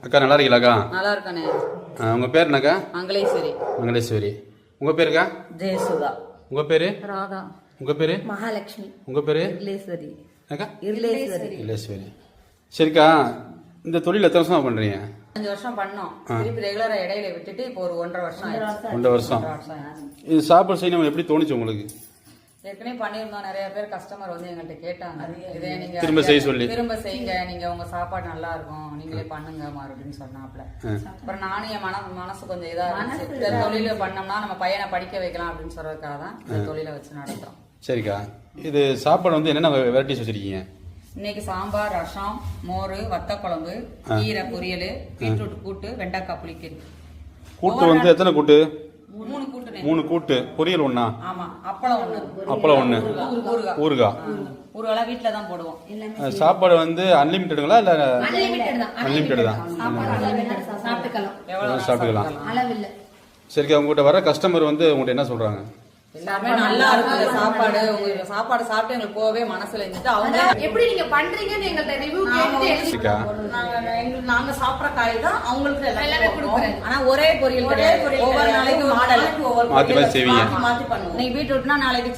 அக்கா நல்லா இருக்கீங்களாக்கா? நல்லா இருக்கானே. உங்கள் பேர் என்னக்கா? மங்களேஸ்வரி. மங்களேஸ்வரி. உங்கள் பேருக்கா? ஜெயசுதா. உங்கள் பேர்? ராதா. உங்கள் பேர்? மகாலட்சுமி. உங்கள் பேர்? இல்லேஸ்வரி. அக்கா? இல்லேஸ்வரி. சரிக்கா, இந்த தொழில் எத்தனை வருஷமா பண்ணுறீங்க? 5 வருஷம் பண்ணோம். திருப்பி ரெகுலரா இடையில விட்டுட்டு இப்போ ஒரு 1.5 வருஷம் ஆயிடுச்சு. 2 வருஷம். இது சாப்பாடு செய்யணும் எப்படி தோணுச்சு உங்களுக்கு? ஏற்கனவே பண்ணியிருந்தோம். நிறைய பேர் கஸ்டமர் வந்து எங்கள்கிட்ட கேட்டாங்க, இதே நீங்க திரும்ப செய்ய சொல்லி. திரும்ப செய்யுங்க, நீங்க உங்க சாப்பாடு நல்லா இருக்கும், நீங்களே பண்ணுங்க மறுபடியும் சொன்னாப்ல. அப்புறம் நானும் என் மனசு கொஞ்சம் இதா இருந்துச்சு, இந்த தொழில பண்ணோம்னா நம்ம பையனை படிக்க வைக்கலாம் அப்படின்னு சொல்றதுக்காக தான் இந்த தொழிலை வச்சு நடத்துறோம். சரிக்கா, இது சாப்பாடு வந்து என்னென்ன வெரைட்டிஸ் வச்சிருக்கீங்க? இன்னைக்கு சாம்பார், ரசம், மோர், வத்த குழம்பு, கீரை பொரியல், பீட்ரூட் கூட்டு, வெண்டைக்காய் புளிக்கறி. கூட்டு வந்து எத்தனை கூட்டு? 3 கூட்டு. 3 கூட்டு. பொரியல் ஒண்ணா? ஆமா. அப்பளம் 1. அப்பளம் 1. ஊறுகாய். ஊறுகாய் வீட்ல தான் போடுவோம். சாப்பாடு வந்து அன்லிமிட்டடுங்களா இல்ல? அன்லிமிட்டட் தான். சாப்பிட்டுக்கலாம். சரிக்கா, உங்ககிட்ட வர கஸ்டமர் வந்து உங்கள்கிட்ட என்ன சொல்றாங்க? எல்லாமே நல்லா இருக்குது சாப்பாடு. உங்க சாப்பாடு சாப்பிட்டு எங்களுக்கு போகவே மனசுல இருந்துட்டு அவங்க எப்படி நீங்க பண்றீங்கன்னு எங்கள்ட்ட ரிவ்யூ கேட்டு நாங்க சாப்பிடுற காய் தான் அவங்களுக்கு எல்லாமே கொடுக்குறேன். ஆனா ஒரே பொரியல் கிடையாது, ஒவ்வொரு நாளைக்கு மாடல் மாத்தி மாத்தி செய்வீங்க. மாத்தி பண்ணுவோம். நீங்க பீட்ரூட்னா நாளைக்கு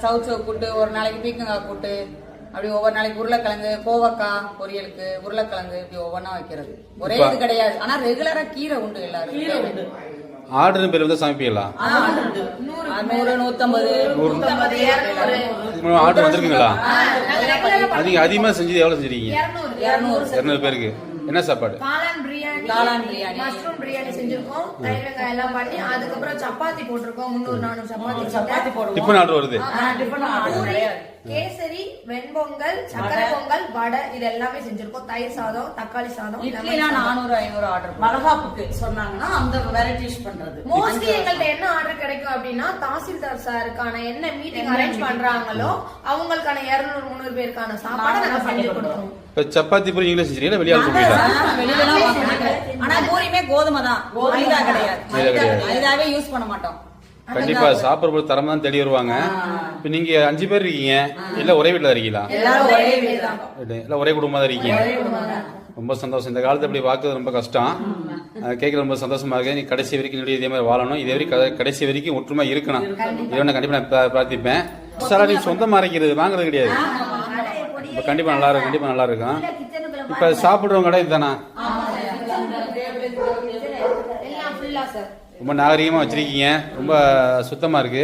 சவுச்சோ கூட்டு, ஒரு நாளைக்கு பீக்கங்காய் கூட்டு, அப்படி ஒவ்வொரு நாளைக்கு உருளைக்கிழங்கு, கோவக்காய் பொரியலுக்கு, உருளைக்கிழங்கு, இப்படி ஒவ்வொன்னா வைக்கிறது. ஒரே இது கிடையாது. ஆனா ரெகுலரா கீரை உண்டு, எல்லாரும் கீரை உண்டு. ஆர்டர் பேர் வந்து சமைப்பீங்களா? 100, 150, 200 ஆர்டர் வந்திருக்கீங்களா? அதிக அதிகமா செஞ்சது எவ்வளவு செஞ்சிருக்கீங்க? 200 பேருக்கு. என்ன சாப்பாடு? காளான் பிரியாணி, மஷ்ரூம் பிரியாணி செஞ்சிருக்கோம். தயிர் வெங்காயம் எல்லாம் பண்ணி அதுக்கப்புறம் சப்பாத்தி போட்டிருக்கோம். 300-400 சப்பாத்தி போடுவோம். டிஃபன் ஆர்டர் வருது. கேசரி, வெண்பொங்கல், சக்கரை பொங்கல், வடை, இது எல்லாமே செஞ்சிருக்கோம். தயிர் சாதம், தக்காளி சாதம். இட்லினா 400-500 ஆர்டர். மலகாப்புக்கு சொன்னாங்கன்னா அந்த வெரைட்டிஸ் பண்றது. மோஸ்ட்லி எங்கள்ட்ட என்ன ஆர்டர் கிடைக்கும் அப்படின்னா, தாசில்தார் சாருக்கான என்ன மீட்டிங் அரேஞ்ச் பண்றாங்களோ அவங்களுக்கான 200-300 பேருக்கான சாப்பாடு நாங்க பண்ணி கொடுப்போம். இப்ப சப்பாத்தி பூரி நீங்களே செஞ்சீங்களா? வெளியால் ஆனா பூரியுமே கோதுமை தான், மைதா கிடையாது. மைதாவே யூஸ் பண்ண மாட்டோம். கண்டிப்பா சாப்பிடுற தரமா தான் தேடி வருவாங்க. இப்ப நீங்க 5 பேர் இருக்கீங்க, இல்ல ஒரே வீட்டுல இருக்கீங்களா? இல்ல ஒரே குடும்பமா தான் இருக்கீங்க. ரொம்ப சந்தோஷம். இந்த காலத்தை இப்படி பார்க்கறது ரொம்ப கஷ்டம். கேட்கறது ரொம்ப சந்தோஷமா இருக்கு. நீ கடைசி வரைக்கும் இதே மாதிரி வாழணும், இதே வரைக்கும் கடைசி வரைக்கும் ஒற்றுமை இருக்கணும். இதை கண்டிப்பா நான் பிரார்த்திப்பேன். சார், நீ சொந்தமா அரைக்கிறது வாங்குறது கிடையாது. கண்டிப்பா நல்லா இருக்கும், கண்டிப்பா நல்லா இருக்கும். இப்ப சாப்பிடுறவங்க கடை இதுதானா? ரொம்ப நாகரிகமா வச்சிருக்கீங்க, ரொம்ப சுத்தமா இருக்கு.